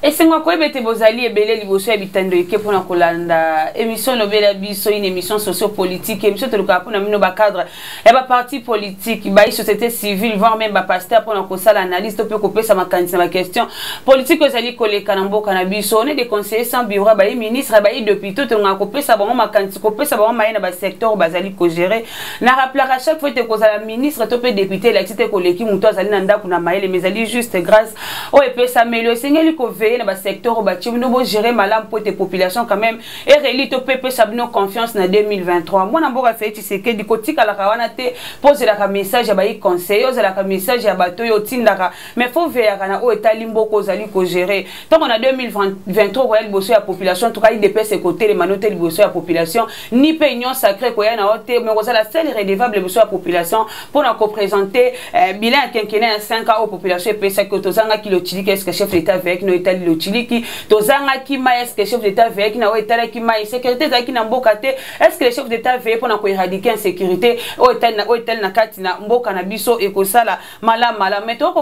Et c'est moi qui ai bozali et belé liboso habitando eke pour na kolanda émission lobela biso une émission socio-politique émission to luka pour na mino ba cadre et ba parti politique ba société civile voire même ba pasteur pour na kosala analyse to pe ko pesa makanisa ma question politique ozali koleka na mboka na biso on est des conseillers sans bureau ba ministre ba député to nga ko pesa ba makanisa ko pesa ba maina ba secteur bazali ko gérer na rappeler à chaque fois te kozala ministre to pe député la tite koleki muto azali na ndako na maile mais ali juste grâce o e pesa melo sengeli ko dans le secteur où nous gérer malam pour tes populations quand même et réalité au PP sabino confiance en 2023 moi n'ambo fait c'est que du côté à la kawana te poser la message à baï conseil aux la message à bateau yo tindaka mais faut veiller à o état limbo kozali ko gérer donc on a 2023 royal bosso la population en tout cas il dépasse ses côtés les manotés le bosso la population ni peignons sacré ko ya na ote mais la seule redevable bosso la population pour nous représenter bilan quinquennat 5 ans aux populations et ça que tozanga kilo tili qu'est-ce que chef d'état avec nos états le Chiliki, tozanga ki ma est-ce que le chef d'état veille qui na état qui ma sécurité za ki na mboka te est-ce que le chef d'état veille pour na ko éradiquer insécurité o état na kati na mboka na biso et ko sala mala mais to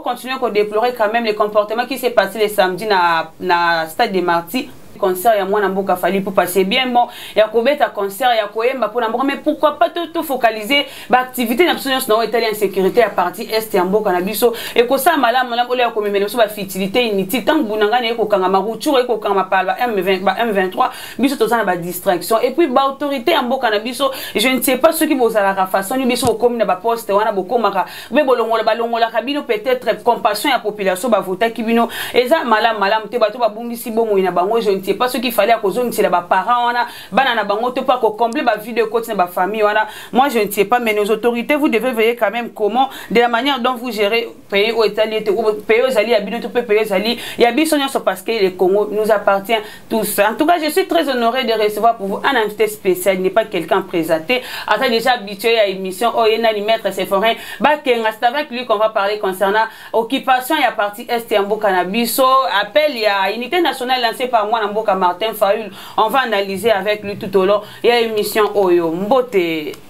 continuer ko déplorer quand même les comportements qui s'est passé le samedi na stade des Martyrs concert ya mwana mboka fali pour passer bien bon ya ko beta concert ya ko yemba pour na mboka mais pourquoi pas tout focaliser ba activité na biso na état insécurité à partie est ya mboka na biso et ko ça malamu ole ya ko memela so ba futilité inutile tant bunanga ne ko kanga maruchuro e ko kanga mapala M23 biso tozana ba distraction et puis ba autorité ya mboka na biso je ne sais pas ceux qui bozala ka façon ni biso comme na ba poste wana bokomaka be bolongola balongola kabino peut-être compassion ya population ba vota kibino eza malamu te bato ba bungisi bomo ina bango je c'est pas ce qu'il fallait à cause de les parents on a banana bango te pas combler ba vie de côté ba famille voilà moi je ne sais pas mais nos autorités vous devez veiller quand même comment de la manière dont vous gérez pays au Italie pays aux alliés habitants tout pays aux alliés il y a bien souvent parce que le Congo nous appartient tous en tout cas je suis très honoré de recevoir pour vous un invité spécial il n'est pas quelqu'un présenté attends déjà habitué à émission oh il y a un maître c'est forain bah c'est avec lui qu'on va parler concernant occupation et à partie est et en cannabis appel il y a unité nationale lancée par moi Martin Fayoul, on va analyser avec lui tout au long. Il y a une émission Oyo. Mbote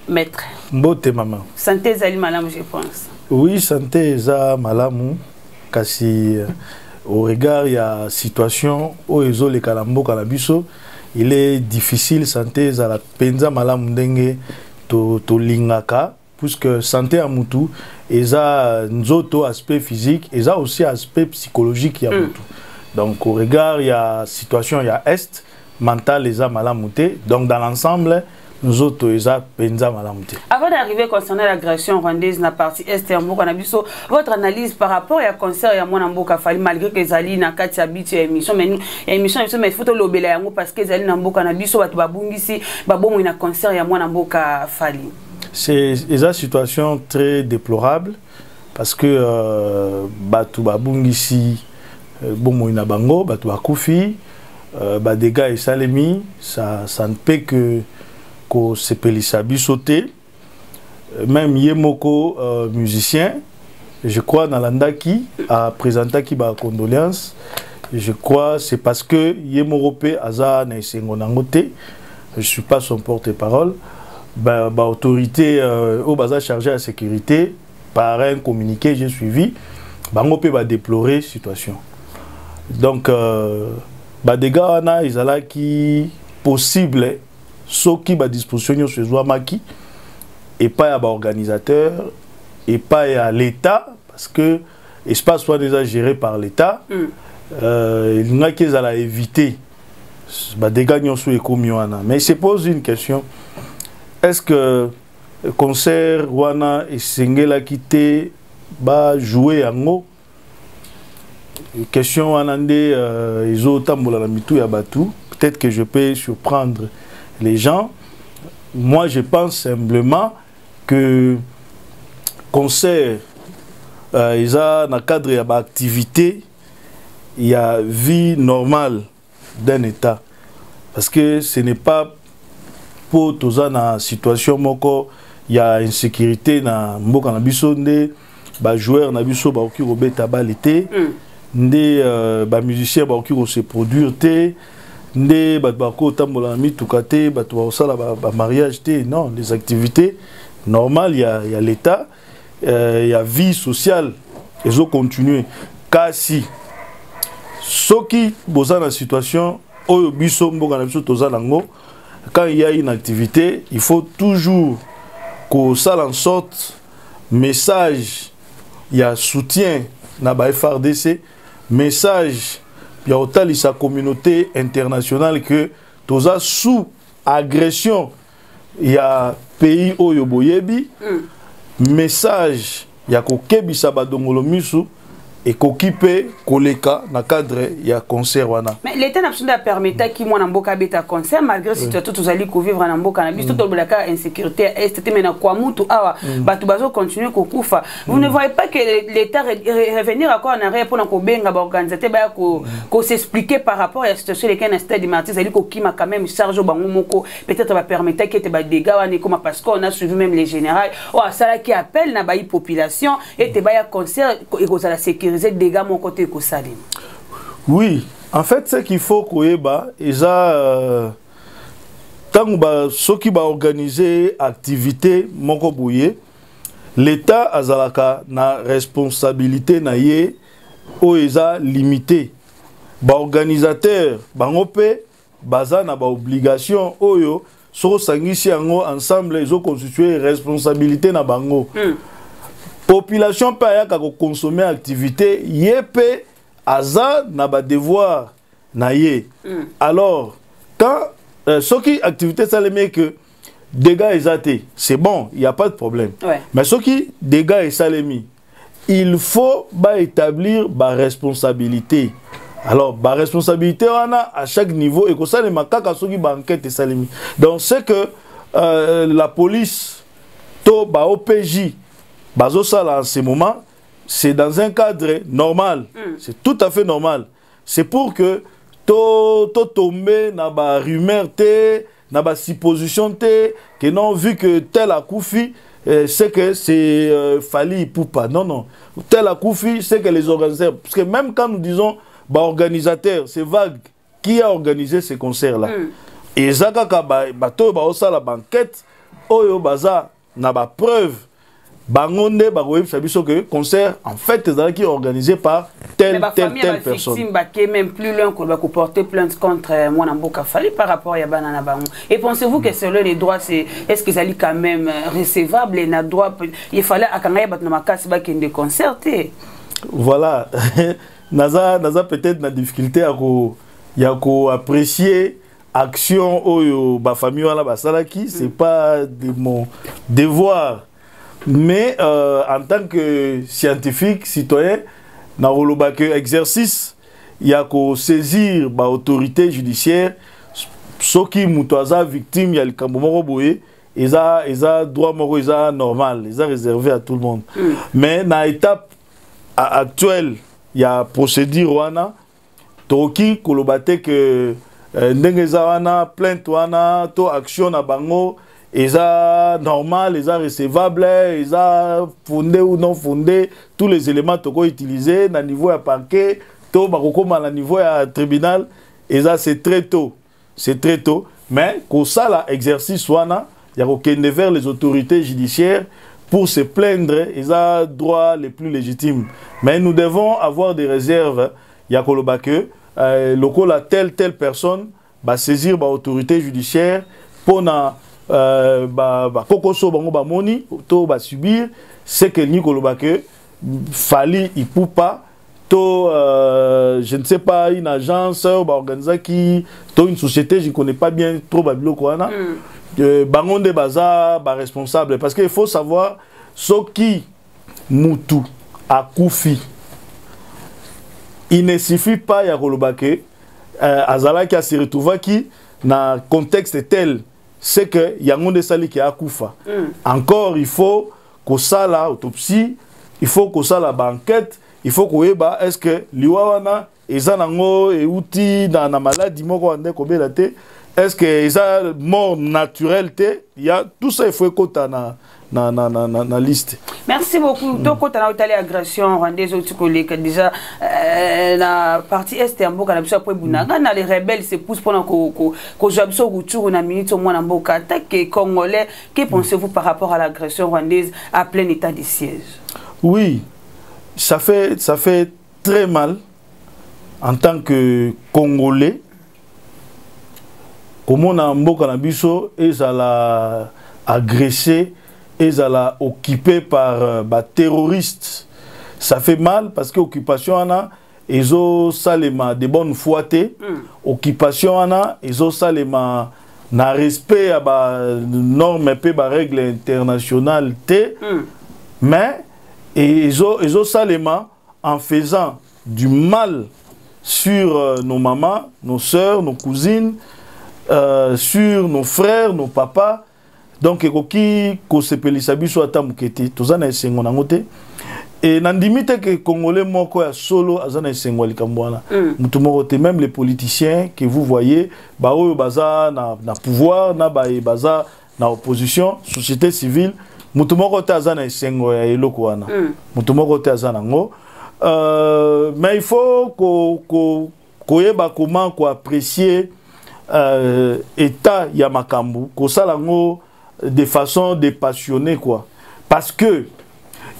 maître. Mbote maman. Santé Zali Malam, je pense. Oui, santé za Malamou. Kasi au regard il y a situation Oyo le Kalambo Kalabiso, il est difficile santé za la penza Malam ndenge to lingaka puisque santé à mutu et ça nzoto aspect physique et ça aussi aspect psychologique ya mutu. Donc au regard, il y a situation, il y a est, mental, les âmes malamouté. Donc dans l'ensemble, nous autres, les âmes malamouté. Avant d'arriver concernant l'agression rwandaise dans la partie est et Mboka Nabiso, votre analyse par rapport à concert et à mon Mboka Fali, malgré que Zali n'a qu'à t'habituer à l'émission, mais nous, l'émission, mais il faut l'obéler à nous parce que Zali n'a Mboka Nabiso, Babungisi, Babou, il a concert et à mon Mboka Fali. C'est une situation très déplorable parce que Batu Babungisi, bon ina bango batu bakufi ba dégâts et salemi ça ne peut que se pelisa bisoté même Yemoko musicien je crois dans l'andaki a présenté qui ba condoléances je crois c'est parce que Yemorope aza na sengo nangote je suis pas son porte-parole ba autorité au baza chargé à la sécurité par un communiqué j'ai suivi bango pe ba déplorer situation. Donc, des gars, ils ont qui possible, ceux qui ont disposition sur les maki et pas à l'organisateur et pas à l'État, parce que l'espace soit déjà géré par l'État. Il y a qui ont éviter des gars qui sont mais il se pose une question est-ce que le concert Wana et Sengela quitté va jouer en haut? Question anande ils ont tambola la mitou ya batu peut-être que je peux surprendre les gens moi je pense simplement que concert ils ont dans cadre ya ba activité il y a vie normale d'un état parce que ce n'est pas pour tous en situation moko il y a insécurité na mboka na biso nde ba joueur na biso ba oki robeta balité des musiciens qui se produire des mariage non des activités normales il y a l'état il y a vie sociale ils ont continué car si soki boza na situation oyo biso mboka na biso toza nango, quand il y a une activité, il faut toujours que ça en sorte message, il y a soutien na ba FRDC, message il y a autant sa communauté internationale que toza sous agression, il y a pays oyo boyebi, message il y a ko kebisa badongolo misu et qu'occupé koleka na cadre ya concert wana. Mais l'état national permettait qui moi namboka beta concert malgré situation tous allez vivre na mboka na biso to bolaka insécurité est mena kwa mutu awa batu bazo continuer kokufa. Vous ne voyez pas que l'état revenir encore en arrière pour na ko benga ba organisateur ba ko s'expliquer par rapport à la situation lesquelles un stade de Martyrs ali ko kima quand même charge bango moko peut-être va permettre que te ba dégâts wana comme parce qu'on a suivi même les généraux ou ça qui appelle na ba population et te ba ya concert et ko la sécurité dégâts mon côté que ça. Oui, en fait ce qu'il faut koyeba eza tant ba ceux qui va organiser activité moko boye l'état azalaka na responsabilité na ye o eza limité ba organisateur bango pe baza na ba obligation oyo so sangisi yango ensemble ils ont constitué responsabilité na bango. Population pa yaka ko consommer activité yepé aza na ba devoir na ye. Alors quand ce qui activité ça le met que dégâts exaté, c'est bon, il y a pas de problème. Mais ce qui dégâts et salemi, il faut ba établir ba responsabilité. Alors ba responsabilité on a à chaque niveau et que ça les makaka ce qui ba enquête et salemi. Donc c'est que la police to ba OPJ Bazosala en ce moment, c'est dans un cadre normal. C'est tout à fait normal. C'est pour que to tomber na ba rumeur te, na ba supposition te, que non vu que tel a koufi, c'est que c'est Fali Poupa. Non, non. Tel a koufi, c'est que les organisateurs. Parce que même quand nous disons bah organisateur, c'est vague. Qui a organisé ces concerts-là? Et Zakaka bato ba osala banquette, oyo baza na ba preuve. Bangonde, bagoye, sabiso que concert en fait qui est organisé par telle personne. Même plus loin qu'on va porter plainte contre moi Namboka Fali par rapport à Banana Bango. Et pensez-vous que selon les droits, est-ce que ça est quand même recevable et n'a droit il fallait à Kangaya Batnamaka c'est qui est concerté. Voilà, naza peut-être la difficulté à apprécier action oyo ba famille wala basalaki, c'est pas de mon devoir. Mais en tant que scientifique, citoyen, dans le exercice, il y a qu'à saisir l'autorité judiciaire, ceux qui sont victimes, il y a le Kambomoro Boye, ils ont droit normal, ils ont réservé à tout le monde. Mais dans l'étape actuelle, il y a procédure wana, toki kolobate que ndengeza wana, plainte wana, to action na bango. Ils sont normal, ils sont recevables, ils sont fondés ou non fondés, tous les éléments toko utilisés na niveau à parquet, to bakokoma na niveau à tribunal, et ça c'est très tôt. C'est très tôt, mais pour ça l'exercice wana, il y a aucun vers les autorités judiciaires pour se plaindre, ils ont droit les plus légitimes. Mais nous devons avoir des réserves, il y a kolobake, local à telle personne va saisir l'autorité judiciaire pour na kokoso bango ba moni to ba subir c'est que Nikolobake Fali Ipupa to je ne sais pas une agence ou ba organisa qui to une société je ne connais pas bien trop babilo koana bango de baza ba responsable parce qu'il faut savoir ce qui mutu a koufi il ne suffit pas ya kolobake azala qui a se retrouvé qui na contexte tel c'est que Yangonde Sali qui a Koufa. Encore, il faut que ça la autopsie, il faut que ça la banquette, il faut que est-ce que liwawana ezanango et outil dans la maladie moko ande kobelate, est-ce que eza mort naturelle te, il y a tout ça il faut écouter na liste. Merci beaucoup. Donc quand on a eu l'agression rwandaise au collègue déjà la partie est en boka na biso après bunaga na les rebelles se poussent pendant que jabso ruturu na minute au moins na boka attaque congolais. Que pensez-vous par rapport à l'agression rwandaise à plein état de siège? Oui, ça fait très mal en tant que Congolais, comment on a mboka na biso ezala agressé, ezala occupé par terroristes. Ça fait mal parce que occupation ana ezo salema de bonne foi te. Occupation ana ezo salema na respect à ba normes et ba règles internationales te. Mais ezo salema en faisant du mal sur nos mamans, nos sœurs, nos cousines, sur nos frères, nos papas. Donc, ekoki ko sepelisa biso ata mukete tozana esengo nango te. Et nandimite que Congolais moko ya solo azana esengo likambo wana. Mutu moko te, même les politiciens que vous voyez, ba oyo baza na pouvoir, na ba baza na opposition, société civile, mutu moko te azana esengo ya eloko wana. Mutu moko te azana ngo. Mais il faut koyeba comment ko apprécier état ya makambu, ko salango de façon dépassionnée quoi. Parce que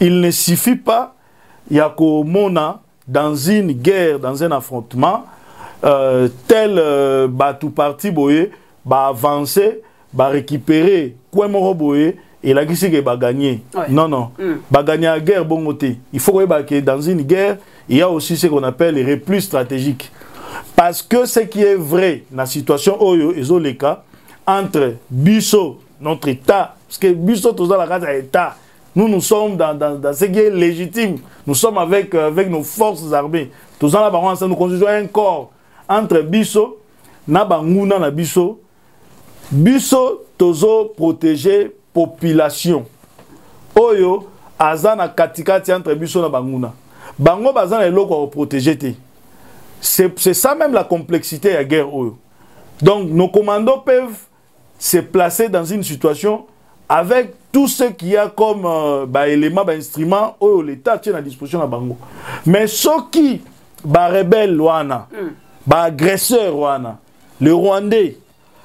il ne suffit pas ya ko mona dans une guerre, dans un affrontement tel tout parti boye ba avancer, ba récupérer quoi moro boye et la qui c'est ba gagner. Ouais. Non non, ba gagner la guerre bon côté. Il faut que dans une guerre, il y a aussi ce qu'on appelle les replis stratégiques. Parce que ce qui est vrai dans la situation oyo ezo le cas entre biso notre état, parce que biso tous dans la case état, nous sommes dans ce qui est légitime. Nous sommes avec nos forces armées. Tous dans la balance nous construisons un corps entre biso na banguna na biso. Biso tozo protéger population. Oyo azana katikati entre biso na banguna. Bango bazana eloko ko protéger te. C'est ça même la complexité de la guerre. Donc nos commandos peuvent se placer dans une situation avec tout ce qu'il y a comme éléments, instruments, l'État tient à disposition de Bango. Mais ceux qui, rebelles, agresseurs, les Rwandais,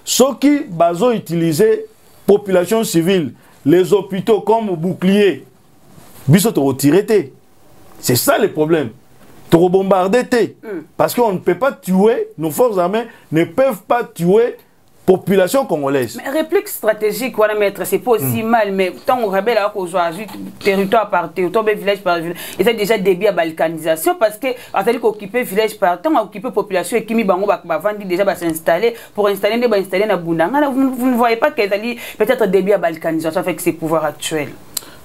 ceux qui ont utilisé la population civile, les hôpitaux comme boucliers, ils sont retirés. C'est ça le problème. Bombarder parce qu'on ne peut pas tuer, nos forces armées ne peuvent pas tuer la population congolaise. Mais réplique stratégique, c'est pas aussi mal, mais tant qu'on rebelle territoire par territoire, village par village, il y a déjà début à balkanisation parce que occuper village par temps, occuper population et qui bango déjà s'installer pour installer na Bundanga, vous ne voyez pas qu'il y a peut-être début à balkanisation avec ses pouvoirs actuels.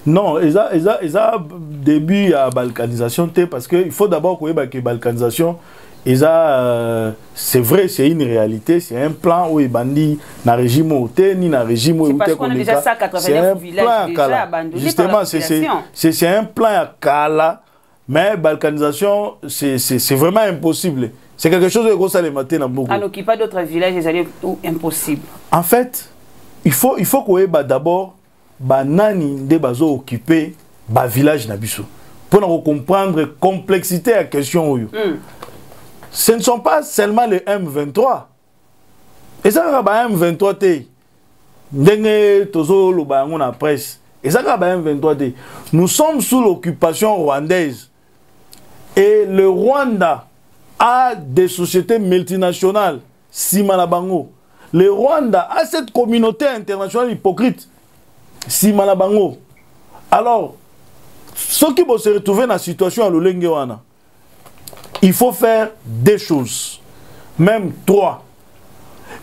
Non, ils ont début à balkanisation parce qu'il faut d'abord que la balkanisation, c'est vrai, c'est une réalité, c'est un plan où ils bandit na régime ou ni na régime où parce qu'on a déjà 189 villages déjà abandonnés. Justement, c'est un plan à Kala, mais balkanisation, c'est vraiment impossible. C'est quelque chose de gros à les mater dans beaucoup. On n'occupe pas d'autres villages, c'est impossible. En fait, il faut qu'on d'abord banani de bazo occupé ba village na biso pour nous comprendre la complexité de la question. Ce ne sont pas seulement les M23. Et ça va M23 te ndenge tozo lo ba ngona presse. Et ça va M23 te. Nous sommes sous l'occupation rwandaise. Et le Rwanda a des sociétés multinationales Simana Bango. Le Rwanda a cette communauté internationale hypocrite Simana Bango. Alors, ceux qui vont se retrouver dans la situation à l'Olengewana, il faut faire des choses, même 3.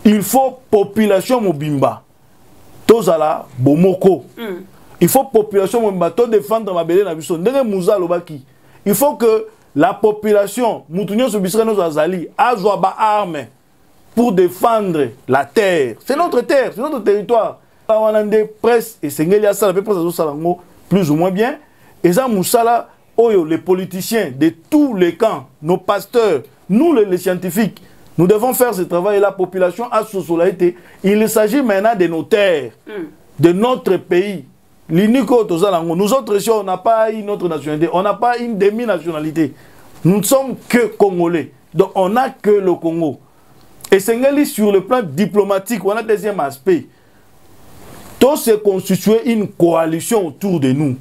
Il faut population mobimba, tozala bomoko. Il faut population mobimba, to défendre ma belle na biso. Ndenge muza lobaki. Il faut que la population, mutunyo subisra nos azali, azwa ba armes pour défendre la terre. C'est notre terre, c'est notre territoire. On a des presse et c'est plus ou moins bien. Et ça, Moussala, les politiciens de tous les camps, nos pasteurs, nous les scientifiques, nous devons faire ce travail et la population a sous solidarité. Il s'agit maintenant de nos terres, de notre pays. Nous autres ici, on n'a pas une autre nationalité, on n'a pas une demi-nationalité. Nous ne sommes que Congolais. Donc on n'a que le Congo. Et c'est sur le plan diplomatique, on a un deuxième aspect. Tout se constituer une coalition autour de nous.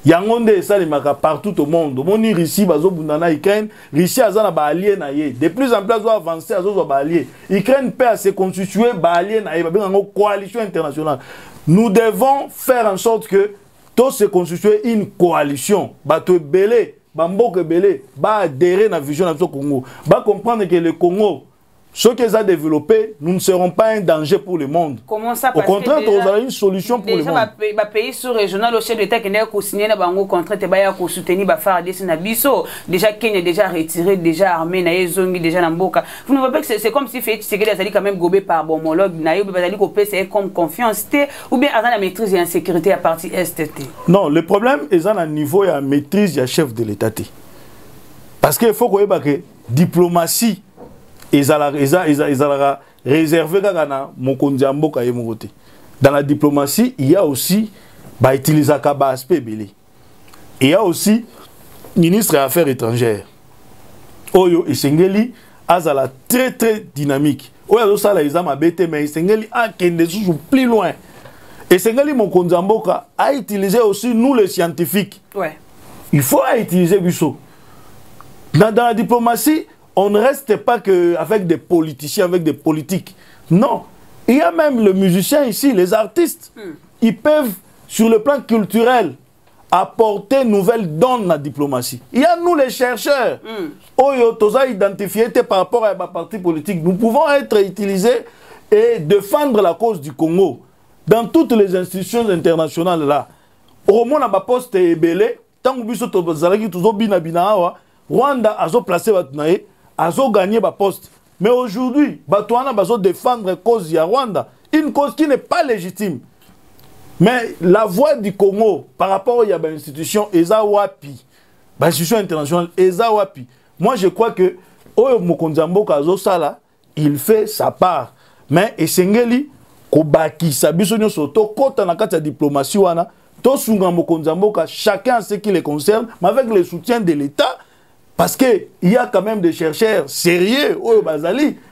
Yangonde ça les maka partout au monde. Moni Russie bazo bundana Ukraine, Russie azana ba allié na ye. De plus en plus doit avancer azo ba allié. Ukraine peut se constituer ba allié na ye, ba benga coalition internationale. Nous devons faire en sorte que tout se constituer une coalition. Ba to belé, ba mboke belé, ba adhérer na vision na Congo. Ba comprendre que le Congo ce qu'ils ont développé, nous ne serons pas un danger pour le monde. Comment ça? Au contraire, nous avons une solution pour le monde. Déjà, pays sous-régional, le chef d'État qui a signé un contrat pour soutenir les FARDC na biso. Déjà, Kenya a déjà retiré, déjà armé, na zongi, déjà Namboka. Vous ne voyez pas que c'est comme si Félix Tshisekedi a quand même gobé par bon homologue, c'est comme confiance, ou bien à la maîtrise et la sécurité à partir STT. Non, le problème est à un niveau de la maîtrise du chef de l'État. Parce qu'il faut que la diplomatie. Ils ont réservé dans la diplomatie, il y a aussi utiliser aspect belé. Il y a aussi ministre des Affaires étrangères. Oyo Isengeli azala très dynamique. Oyo sala izama bete mais Isengeli a kende sous plus loin. Isengeli Mokonzamboka a utilisé aussi nous les scientifiques. Ouais. Il faut utiliser Busso. Dans la diplomatie, on ne reste pas avec des politiciens, avec des politiques. Non. Il y a même les musiciens ici, les artistes. Ils peuvent, sur le plan culturel, apporter nouvelles donnes à la diplomatie. Il y a nous les chercheurs. Oyo toza identifié par rapport à ma parti politique. Nous pouvons être utilisés et défendre la cause du Congo dans toutes les institutions internationales là. Au moins, on a poste belé. Tant que biso tozalaki tozo bina Rwanda a placé batnae. Azo gagné ba poste. Mais aujourd'hui, Batouana bazo défendre la cause de Rwanda, une cause qui n'est pas légitime. Mais la voix du Congo par rapport à l'institution Eza Wapi, l'institution internationale Eza Wapi. Moi je crois que Oyo Mokonzambo Kazo Sala, il fait sa part. Mais Esengeli Kobaki Sabiso Soto kota na kata diplomatie wana, to sunga Mokonzambo chacun ce qui les concerne, mais avec le soutien de l'État. Parce qu'il y a quand même des chercheurs sérieux,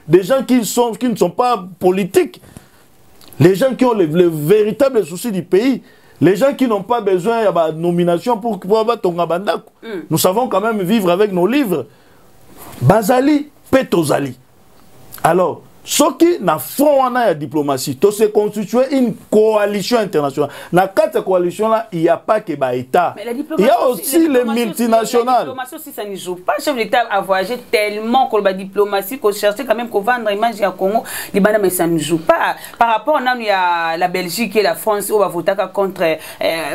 des gens qui ne sont pas politiques, les gens qui ont les véritables soucis du pays, les gens qui n'ont pas besoin de nomination pour avoir ton abandako. Nous savons quand même vivre avec nos livres. Bazali, Petozali. Alors, ce qui n'a fond la diplomatie, tout se constituer une coalition internationale. Dans cette coalition-là, il n'y a pas que l'État. Il y a aussi les multinationales. La diplomatie aussi, ça ne joue pas. Le chef d'État a voyagé tellement que la diplomatie, qu'on cherchait quand même qu'on vendre l'image au Congo, mais ça ne joue pas. Par rapport à la Belgique et la France, on va voter contre,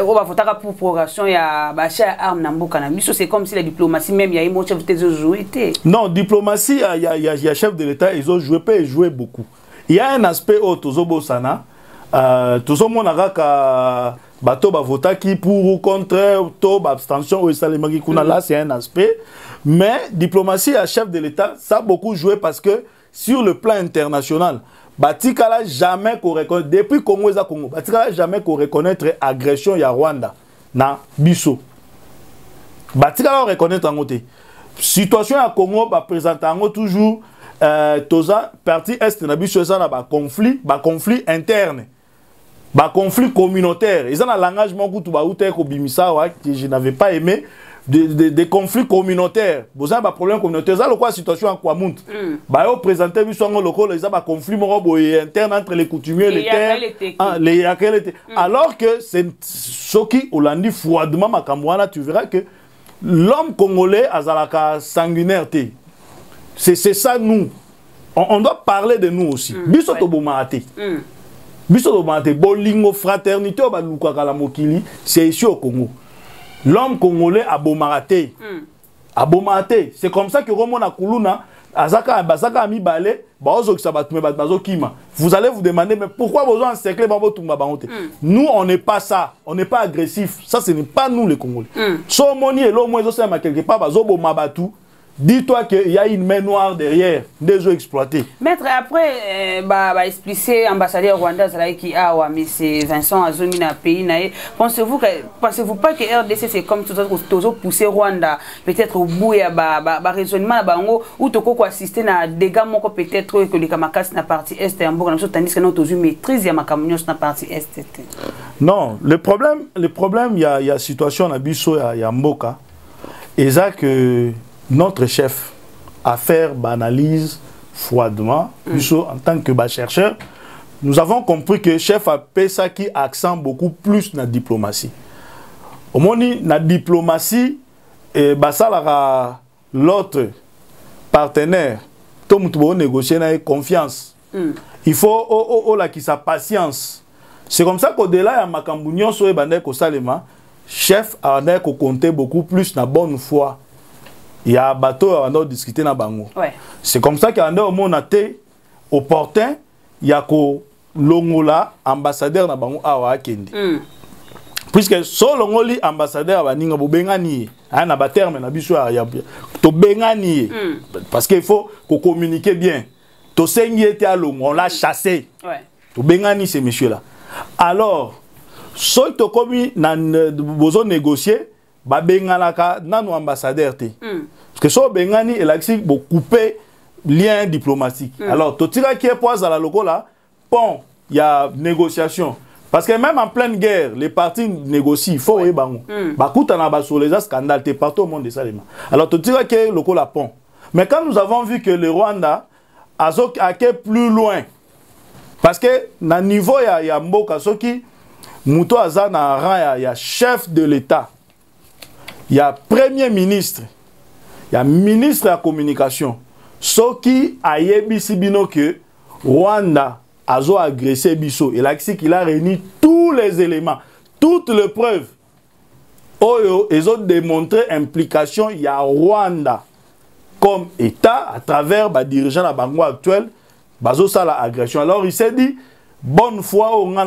on va voter pour progression, il y a achat armes dans cannabis. C'est comme si la diplomatie, même, il y a un chef d'État qui a joué. Non, diplomatie, il y a chef de l'État, ils ont joué beaucoup. Il y a un aspect au Tozobo Sana, Tozomo Naraka, Bato Bavota qui pour ou contre, Tob abstention ou Salemaki Kuna, là c'est un aspect. Mais diplomatie à chef de l'État, ça a beaucoup joué parce que sur le plan international, Batikala jamais qu'on reconnaît, depuis Congo et Congo, Batikala jamais qu'on reconnaître agression ya Rwanda, na Bisso. Batikala reconnaître en côté. Situation à Congo, bah présente en toujours. Toza parti est na biso ça na ba conflit interne, ba conflit communautaire. Ils ont un langage mongo tu ba uté ko bimisa wa que je n'avais pas aimé des conflits communautaires. Vous avez un problème communautaire. Ça le quoi situation en Kwamount. Ba yo présenter biso ngo loko les ba conflit mongo interne entre les coutumiers les terres les yakele. Alors que c'est ce qui Hollandi froidement makamwana tu verras que l'homme congolais azalaka sanguinaire té. C'est ça, nous. On doit parler de nous aussi. Biso to bomate. Biso to bomate. Bolingo fraternité au balukaka la mokili, c'est ici au Congo. L'homme congolais a bomate. A bomate. C'est comme ça que Romo na Kuluna, Azaka ami balé, baozo kisabatume bazo kima. Vous allez vous demander mais pourquoi besoin encercler babo tumba bangote. Nous on n'est pas ça, on n'est pas agressif. Ça ce n'est pas nous les Congolais. So moni et lo mozo sema quelque part bazo bomabatu. dis-toi qu'il y a une main noire derrière, des eaux exploitées. Maître, après, expliquer ambassadeur Rwanda qui a mais c'est Vincent Azomi dans le pays. Pensez-vous pas que RDC c'est comme toujours pousser Rwanda peut-être au bout il y a raisonnement ou tu peux assister à des dégâts peut-être que les Kamakas na partie est tandis que nous avons maîtrise il y a Makamunios na partie est. Non, le problème il y a situation na biso il y a Mboka et ça que notre chef a fait l'analyse froidement, en tant que chercheur, nous avons compris que le chef a fait ça qui accent beaucoup plus dans la diplomatie. Au moins, dans la diplomatie, l'autre partenaire, tout le monde doit négocier avec confiance. Il faut qu'il sa patience. C'est comme ça qu'au-delà de Makambunion, le chef a compté beaucoup plus dans la bonne foi. Il y a un bateau à discuter dans Bango. Ouais. C'est comme ça qu'il y a un moment opportun, il y a que l'ongola ambassadeur dans Bango à Kendi. Puisque so l'ongoli ambassadeur à Ninga Bengani, un abatterme na biso ya to Bengani. Parce qu'il faut communiquer bien. To sengi était à l'ongo, on l'a chassé. Ouais. To Bengani ces messieurs là. Alors, so to komi na besoin négocier, ba bengalaka nanu ambassadeur te. Parce que so bengani elaxi bo couper lien diplomatique. Alors to tira qui est poise à la loco là, bon, il y a négociation. Parce que même en pleine guerre, les partis négocient, il faut bango. Ba kuta na ba sur les scandales te partout au monde de Salema. Alors to tira qui est loco là pont. Mais quand nous avons vu que le Rwanda a été plus loin parce que na niveau il y a Mboka soki muto aza na rang il y a chef de l'État. Il y a premier ministre, il y a ministre de la communication. Ce qui a yébisi bino que Rwanda a agressé Bisso. Et là, qu'il a réuni tous les éléments, toutes les preuves. Ils ont démontré l'implication, il y a Rwanda comme État à travers les dirigeants de la Bango actuelle, la agression. Alors il s'est dit, bonne foi, on a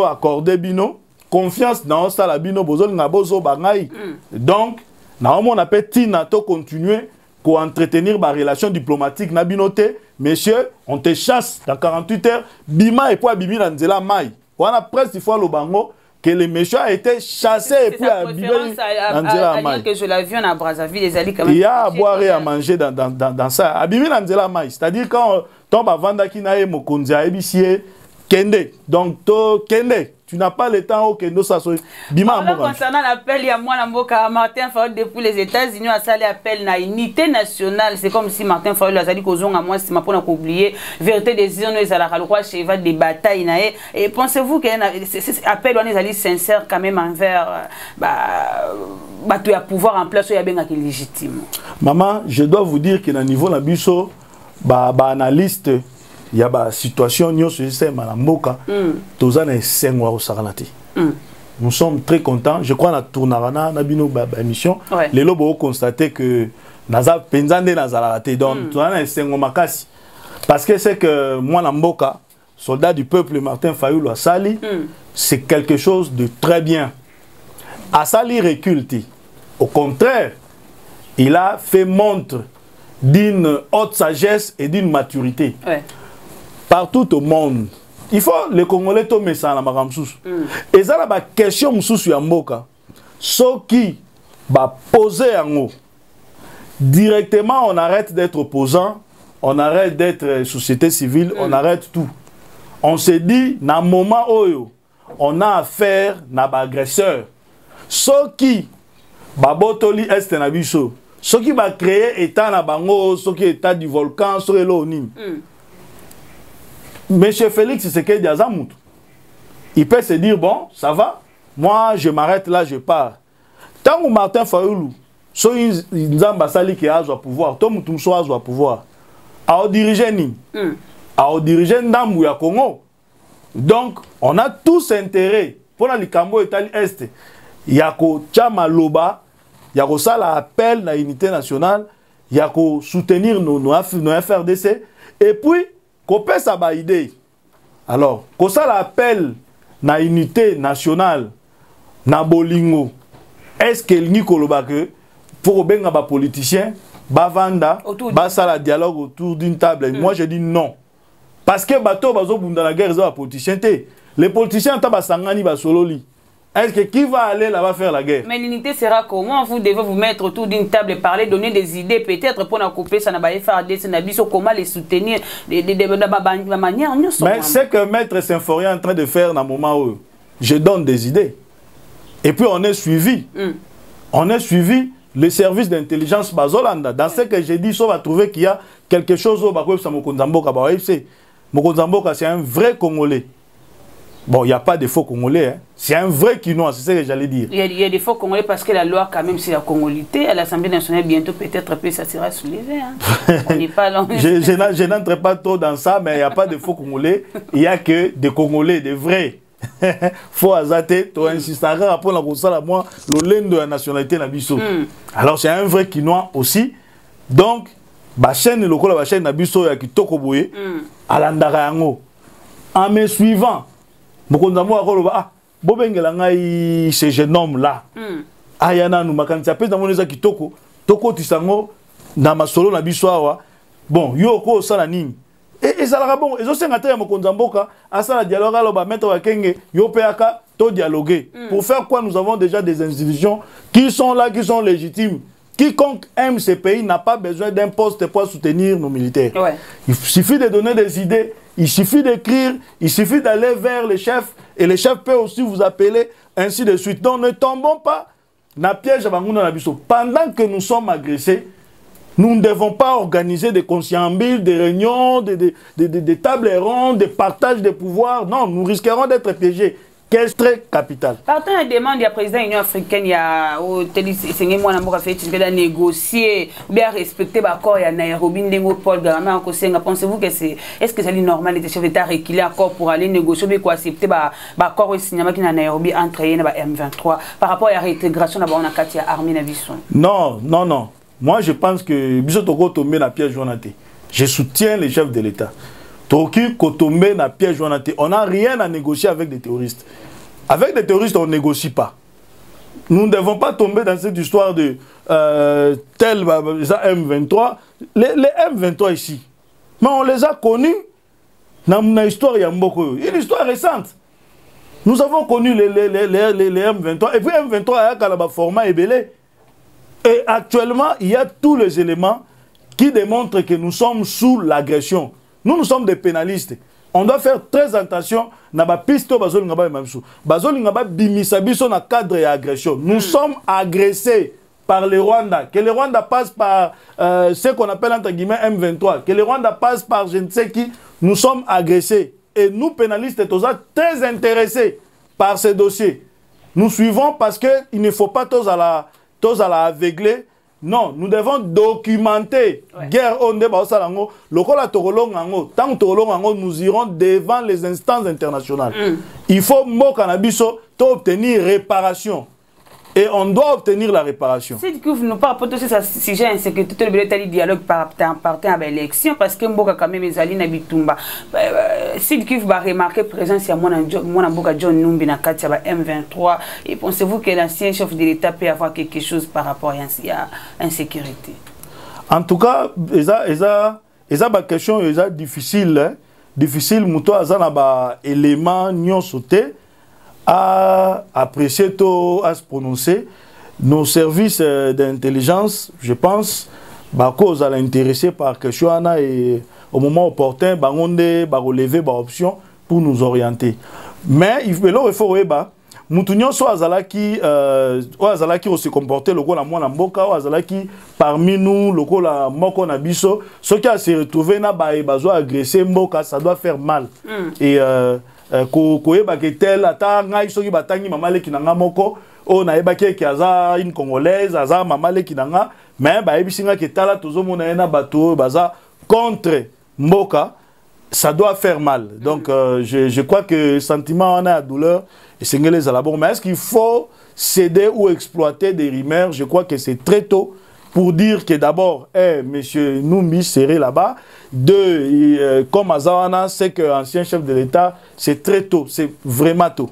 accordé bino. Confiance dans ça bino bozol na bozo bangai. Donc normalement on appelle Tinato continuer pour entretenir ma relation diplomatique na binoté. Monsieur, on te chasse dans 48 heures, bima et puis bibi na nzela mai. On a presque fois le bango que les méchants a été chassés et puis à nzela mai. Que je l'ai vu à Brazzaville les alliés quand même. Il y a à boire et à manger dans ça. À bibi na nzela mai, c'est-à-dire quand tombe à vanda ki na e mokonzi a ebisie kende. Donc to kende. Tu n'as pas le temps au Kendo Sassoi. Concernant l'appel, il y a moi, Martin Fayulu depuis les États-Unis a salé appel à unité nationale. C'est comme si Martin Fayulu a dit qu'aux à moi, c'est ma pour oublier. Vérité des urnes, ils allaient à chez Eva des batailles. Et pensez-vous qu'il y a un appel, on est allé sincère quand même envers tu as pouvoir en place, il y a bien qui est légitime. Maman, je dois vous dire que dans le niveau de Bisso, analyste. Il y a une situation nous sommes très contents. Je crois que la tournarana na émission les lobes ont constaté que naza penzande nazalate donc parce que c'est que moi na mboka soldat du peuple Martin Fayulu Asali c'est quelque chose de très bien. Asali recule. Au contraire, il a fait montre d'une haute sagesse et d'une maturité. Ouais. Partout au monde. Il faut les Congolais tomber ça dans la et ça la question moussous ya mboka. Ce qui va poser en haut. Directement on arrête d'être opposant, on arrête d'être société civile, on arrête tout. On se dit dans moment où on a affaire à l'agresseur. Ce qui va botoli est na biso. Ce qui va créer état na bango, ce qui est état du volcan sur l'onim. Monsieur Félix, c'est qu'il y a Zamout. Il peut se dire, bon, ça va, moi je m'arrête là, je pars. Tant que Martin Fayulu, so Nzambasali qui a le pouvoir, tout le monde a le pouvoir. A diriger ni, a diriger Ndambu ya Congo. Donc, on a tous intérêt pour le Cambo Italie Est. Il y a que Tchama Loba, il y a que ça l'appel à l'unité nationale, il y a que soutenir nos FRDC. Et puis, qu'on peut ça ba idée. Alors, qu'on ça l'appel na unité nationale, na bolingo. Est-ce que Nico Lobake, pour benga ba politicien bavanda basa la dialogue autour d'une table. Moi je dis non. Parce que bato bazo bunda la guerre za politicien té. Les politiciens ta basangani ba sololi. Est-ce que qui va aller là-bas faire la guerre? Mais l'unité sera comment? Vous devez vous mettre autour d'une table et parler, donner des idées, peut-être pour nous couper ça n'a pas faire des comment les soutenir de manière. Mais c'est que Maître Symphorien est en train de faire dans le moment où je donne des idées. Et puis on est suivi. On est suivi le service d'intelligence Bazolanda. Dans ce que j'ai dit, on va trouver qu'il y a quelque chose au Bakweb Mokonzamboka. Mokonzamboka, c'est un vrai Congolais. Bon, il n'y a pas de faux Congolais. Hein. C'est un vrai Quinois, c'est ce que j'allais dire. Il y a des faux Congolais parce que la loi, quand même, c'est la congolité. À l'Assemblée nationale, bientôt, peut-être, ça sera soulevé. Hein. On n'est pas là. Je n'entre pas trop dans ça, mais il n'y a pas de faux Congolais. Il n'y a que des Congolais, des vrais. Faut azater, tu insisteras pour la console moi, le de la nationalité Nabiso. Alors, c'est un vrai Quinois aussi. Donc, la chaîne locale, la chaîne Nabiso, qui Tokoboye, à l'Andarayango. En me suivant, Mokonzambo akoloba ah bobengela ngai ce jeune homme là ayana nu makanisa pesa moneza kitoko toko tisango na masolo na biso awa bon yo ko sala nini et ça la bon ezo senga te Mokonzamboka asala dialogue aloba mettre wakenge yo peaka to dialoguer pour faire quoi? Nous avons déjà des institutions qui sont là, qui sont légitimes. Quiconque aime ce pays n'a pas besoin d'un poste pour soutenir nos militaires. Il suffit de donner des idées, il suffit d'écrire, il suffit d'aller vers les chefs, et les chefs peuvent aussi vous appeler, ainsi de suite. Donc ne tombons pas dans le piège à Bangouna Nabiso. Pendant que nous sommes agressés, nous ne devons pas organiser des conciliabules, des réunions, des tables rondes, des partages de pouvoirs. Non, nous risquerons d'être piégés. Qu'est-ce très capital. Partant la demande, il y a le président de l'Union africaine, il y a de négocier, ou bien respecter l'accord, il y a Nairobi, Paul Kagame, pensez-vous que c'est, est-ce que c'est normal, les chefs d'État reculer l'accord pour aller négocier, ou accepter l'accord au cinéma qui est à Nairobi entre M23 par rapport à la réintégration de l'armée navision? Non, non, non. Moi, je pense que Bisotogo tombe dans la piège journée. Je soutiens les chefs de l'État. On n'a rien à négocier avec des terroristes. Avec des terroristes, on ne négocie pas. Nous ne devons pas tomber dans cette histoire de tel M23. Les M23 ici, mais on les a connus dans l'histoire Yamboko. Une histoire récente. Nous avons connu les M23. Et puis M23 a un format ébélé. Et actuellement, il y a tous les éléments qui démontrent que nous sommes sous l'agression. Nous sommes des pénalistes. On doit faire très attention. Cadre et agression. Nous sommes agressés par les Rwandais. Que les Rwandais passent par ce qu'on appelle entre guillemets M23. Que les Rwandais passent par je ne sais qui. Nous sommes agressés. Et nous, pénalistes, sommes très intéressés par ces dossiers. Nous suivons parce qu'il ne faut pas tous à la aveugler. Non, nous devons documenter guerre on débat salango lokola togolongango tant togolongango nous irons devant les instances internationales. Il faut mokanabiso to obtenir réparation et on doit obtenir la réparation. C'est que vous nous parlez de ce sujet insécurité le dialogue par à l'élection parce que mboka quand même ezali na bitumba. C'est que vous remarquer présence ya mona mboka John Numbi na kati ya M23 et pensez-vous que l'ancien chef de l'État peut avoir quelque chose par rapport à insécurité? En tout cas, eza ba question eza difficile hein? Difficile muto azana ba élément nyon sauté à apprécier, à se prononcer. Nos services d'intelligence, je pense, cause à l'intéresser par question et au moment opportun, on va relever une option pour nous orienter. Mais il faut Moutounion soit azalaki se comporter le la mona mboka azalaki parmi nous le la moko na biso ce qui a se retrouvé na ba bazo agresser mboka ça doit faire mal et koyeba ke tel ata ngai soki batangi mama leki nanga moko o na yebaki ki aza une congolaise aza mama leki nanga mais ba yebisinga ke tala tozomona na bato baza contre mboka ça doit faire mal. Donc je crois que sentiment on a douleur et c'est les bon mais est-ce qu'il faut céder ou exploiter des rumeurs? Je crois que c'est très tôt pour dire que d'abord, monsieur Numbi serait là-bas. Deux, comme Azawana, c'est qu'ancien chef de l'État, c'est très tôt, c'est vraiment tôt.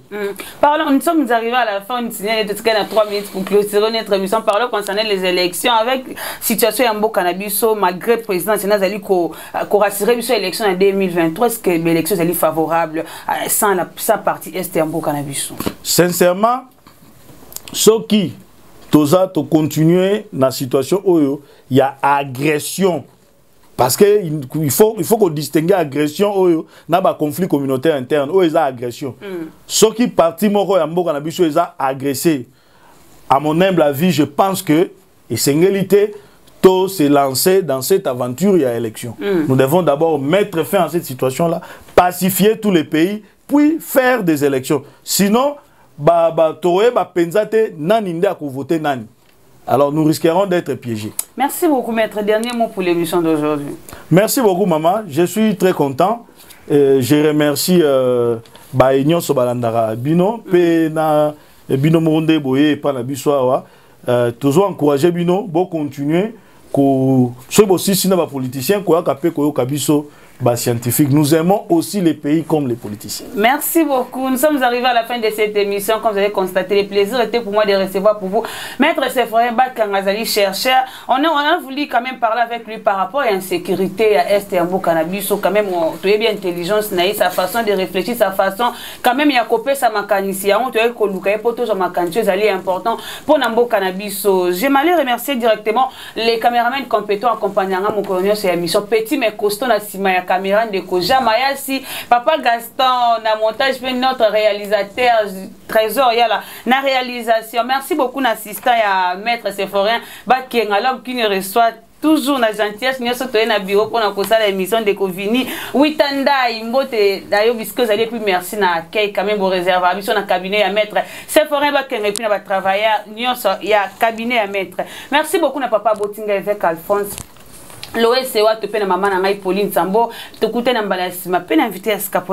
Parlons, nous sommes arrivés à la fin, on a 3 minutes pour clôturer notre émission. Parlons concernant les élections, avec la situation Yambo Canabiso, malgré le président Sénat Zali, qu'on rassurait l'élection en 2023, est-ce que l'élection est favorable sans sa partie Est Yambo Canabiso? Sincèrement, ce qui continuer dans la situation où il y a agression. Parce qu'il faut qu'on distingue agression où il y a conflit communautaire interne, où il y a agression. Ce qui parti moro Yambo Canabiso ils ont agressé. À mon humble avis, je pense que et c'est une réalité, tout s'est lancé dans cette aventure, il y a élection. Nous devons d'abord mettre fin à cette situation-là, pacifier tous les pays, puis faire des élections. Sinon, alors nous risquerons d'être piégés. Merci beaucoup, maître. Dernier mot pour l'émission d'aujourd'hui. Merci beaucoup, maman. Je suis très content. Je remercie Baïnion Sobalandara Bino, Pena Bino Monde Boye et Panabiswawa. Toujours encourager Bino, bon continuer. Ceux aussi, si nous sommes politiciens, scientifique. Nous aimons aussi les pays comme les politiciens. Merci beaucoup. Nous sommes arrivés à la fin de cette émission. Comme vous avez constaté, le plaisir était pour moi de recevoir pour vous Maître Séphorien Bakangazali, chercheur. On a voulu quand même parler avec lui par rapport à l'insécurité à Est Yambo Canabiso. Quand même, tu es bien intelligence, sa façon de réfléchir, sa façon, quand même, il y a coupé sa mécanicien. Tu es coloqué pour tout son mécanicien, c'est important pour Yambo Canabiso. J'aimerais remercier directement les caméramans compétents accompagnant mon colonel sur l'émission Petit mais costaud na Simaya caméra de Koja Mayasi, Papa Gaston, na montage, puis notre réalisateur Trésor, yala, na réalisation. Merci beaucoup, l'assistant à Maître Séphorien Bakenga, l'homme qui nous reçoit toujours na gentillesse, nous sommes na bureau pour nous la l'émission de Covini. Witanda, Imbote, d'ailleurs, puisque vous allez plus merci na accueil quand même vos réservations na cabinet à Maître Séphorien Bakenga, et puis na travailler, nous il y a cabinet à Maître. Merci beaucoup, na Papa Botinga avec Alphonse. L'OSEWA te pena maman na ngai Pauline Sambo te kute na mbala sima pena invité à Scapona.